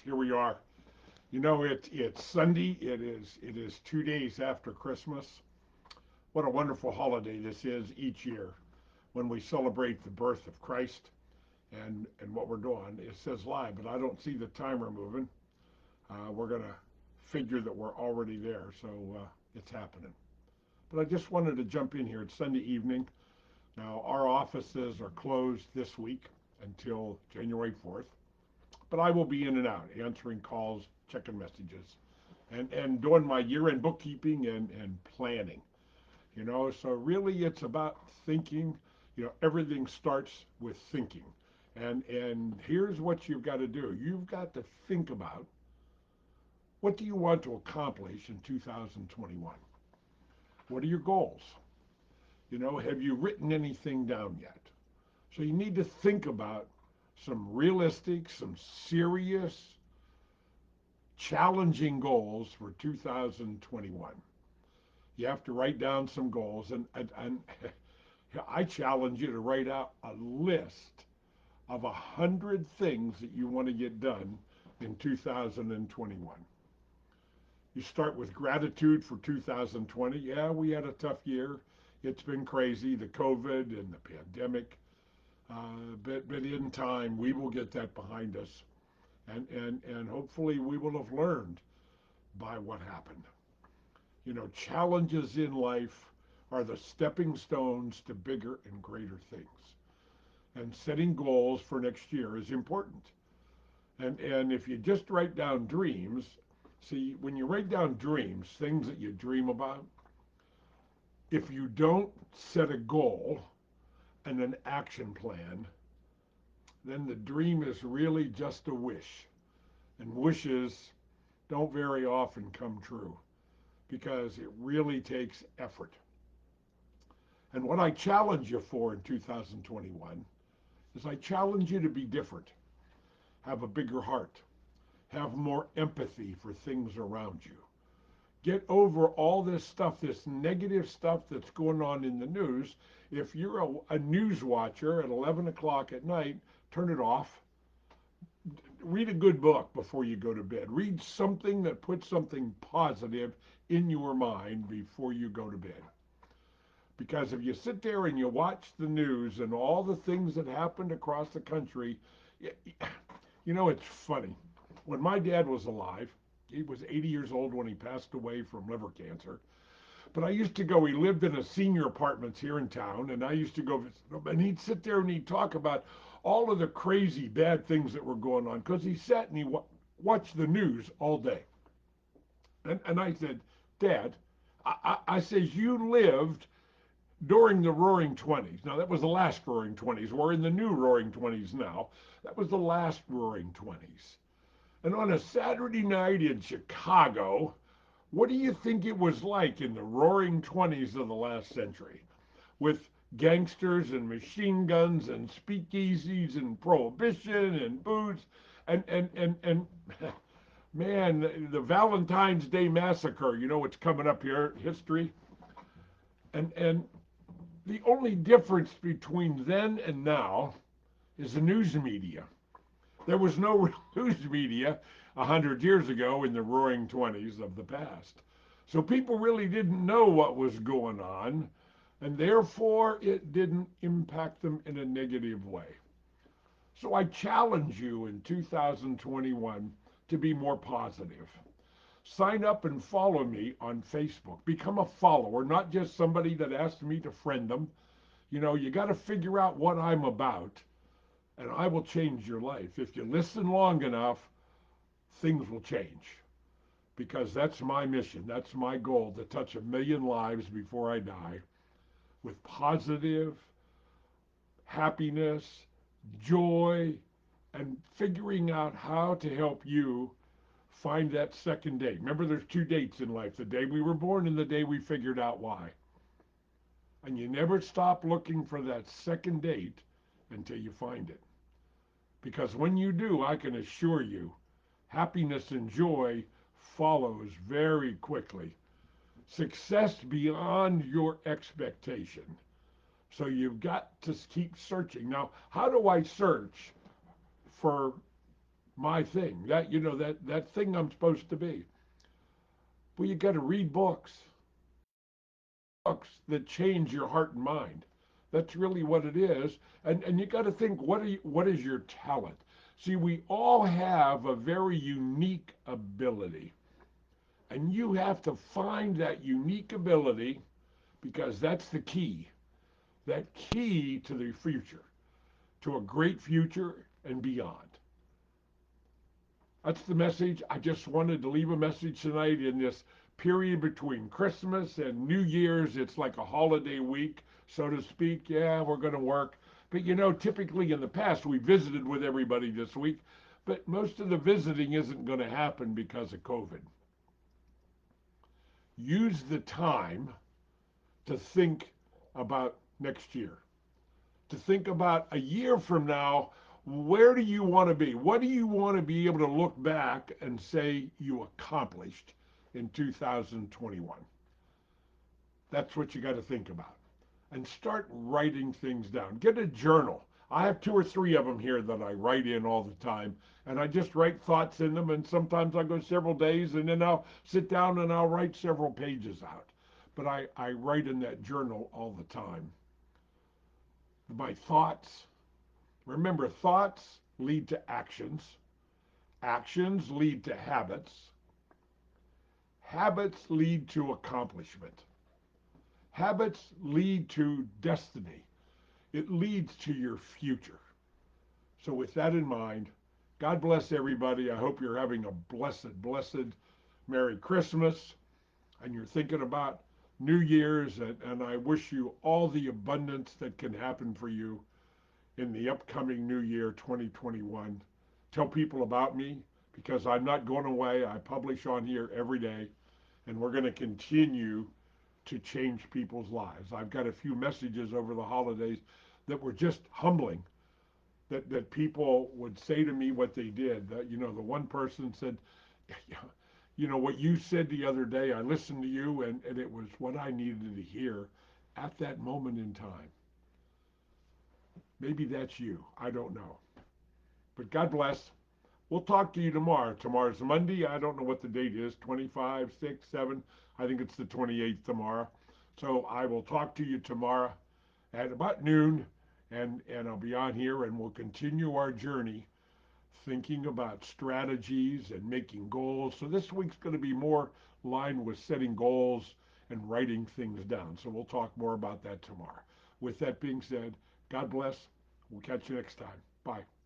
Here we are. It's Sunday. It is 2 days after Christmas. What a wonderful holiday this is each year when we celebrate the birth of Christ and what we're doing. It says live, but I don't see the timer moving. We're gonna figure that we're already there, so it's happening. But I just wanted to jump in here. It's Sunday evening. Now our offices are closed this week until January 4th. But I will be in and out, answering calls, checking messages, and doing my year-end bookkeeping and planning. So really it's about thinking. Everything starts with thinking. And here's what you've got to do. You've got to think about what do you want to accomplish in 2021? What are your goals? Have you written anything down yet? So you need to think about some realistic, some serious, challenging goals for 2021. You have to write down some goals, and I challenge you to write out a list of 100 things that you want to get done in 2021. You start with gratitude for 2020. Yeah, we had a tough year. It's been crazy, the COVID and the pandemic. But in time, we will get that behind us. And hopefully we will have learned by what happened. Challenges in life are the stepping stones to bigger and greater things. And setting goals for next year is important. And if you just write down dreams, see, when you write down dreams, things that you dream about, if you don't set a goal and an action plan, then the dream is really just a wish. And wishes don't very often come true because it really takes effort. And what I challenge you for in 2021 is I challenge you to be different, have a bigger heart, have more empathy for things around you. Get over all this stuff, this negative stuff that's going on in the news. If you're a news watcher at 11 o'clock at night, turn it off. Read a good book before you go to bed. Read something that puts something positive in your mind before you go to bed. Because if you sit there and you watch the news and all the things that happened across the country, it's funny. When my dad was alive, he was 80 years old when he passed away from liver cancer. But I used to go, he lived in a senior apartments here in town, and I used to go visit him, and he'd sit there and he'd talk about all of the crazy bad things that were going on, because he sat and he watched the news all day. And I said, Dad, I says, you lived during the Roaring Twenties. Now, that was the last Roaring Twenties. We're in the new Roaring Twenties now. That was the last Roaring Twenties. And on a Saturday night in Chicago, what do you think it was like in the Roaring Twenties of the last century? With gangsters and machine guns and speakeasies and prohibition and booze and man, the Valentine's Day Massacre, it's coming up here, history. And the only difference between then and now is the news media. There was no news media 100 years ago in the Roaring Twenties of the past. So people really didn't know what was going on, and therefore it didn't impact them in a negative way. So I challenge you in 2021 to be more positive. Sign up and follow me on Facebook. Become a follower, not just somebody that asks me to friend them. You got to figure out what I'm about, and I will change your life. If you listen long enough, things will change. Because that's my mission. That's my goal, to touch 1 million lives before I die with positive happiness, joy, and figuring out how to help you find that second date. Remember, there's 2 dates in life: the day we were born and the day we figured out why. And you never stop looking for that second date until you find it. Because when you do, I can assure you, happiness and joy follows very quickly. Success beyond your expectation. So you've got to keep searching. Now, how do I search for my thing, that, that thing I'm supposed to be. Well, you got to read books that change your heart and mind. That's really what it is. And you got to think, what is your talent? See, we all have a very unique ability. And you have to find that unique ability because that's the key. That key to the future, to a great future and beyond. That's the message. I just wanted to leave a message tonight in this period between Christmas and New Year's. It's like a holiday week, so to speak. Yeah, we're going to work. But typically in the past, we visited with everybody this week, but most of the visiting isn't going to happen because of COVID. Use the time to think about next year, to think about a year from now. Where do you want to be? What do you want to be able to look back and say you accomplished in 2021? That's what you got to think about. And start writing things down. Get a journal. I have two or three of them here that I write in all the time. And I just write thoughts in them. And sometimes I go several days and then I'll sit down and I'll write several pages out. But I write in that journal all the time. My thoughts. Remember, thoughts lead to actions. Actions lead to habits. Habits lead to accomplishment. Habits lead to destiny. It leads to your future. So, with that in mind, God bless everybody. I hope you're having a blessed Merry Christmas and you're thinking about New Year's. And I wish you all the abundance that can happen for you in the upcoming New Year 2021. Tell people about me because I'm not going away. I publish on here every day, and we're going to continue to change people's lives. I've got a few messages over the holidays that were just humbling. That people would say to me what they did. The one person said, what you said the other day, I listened to you, and it was what I needed to hear at that moment in time. Maybe that's you. I don't know. But God bless. We'll talk to you tomorrow. Tomorrow's Monday. I don't know what the date is, 25, 6, 7. I think it's the 28th tomorrow. So I will talk to you tomorrow at about noon, and I'll be on here, and we'll continue our journey thinking about strategies and making goals. So this week's going to be more lined with setting goals and writing things down. So we'll talk more about that tomorrow. With that being said, God bless. We'll catch you next time. Bye.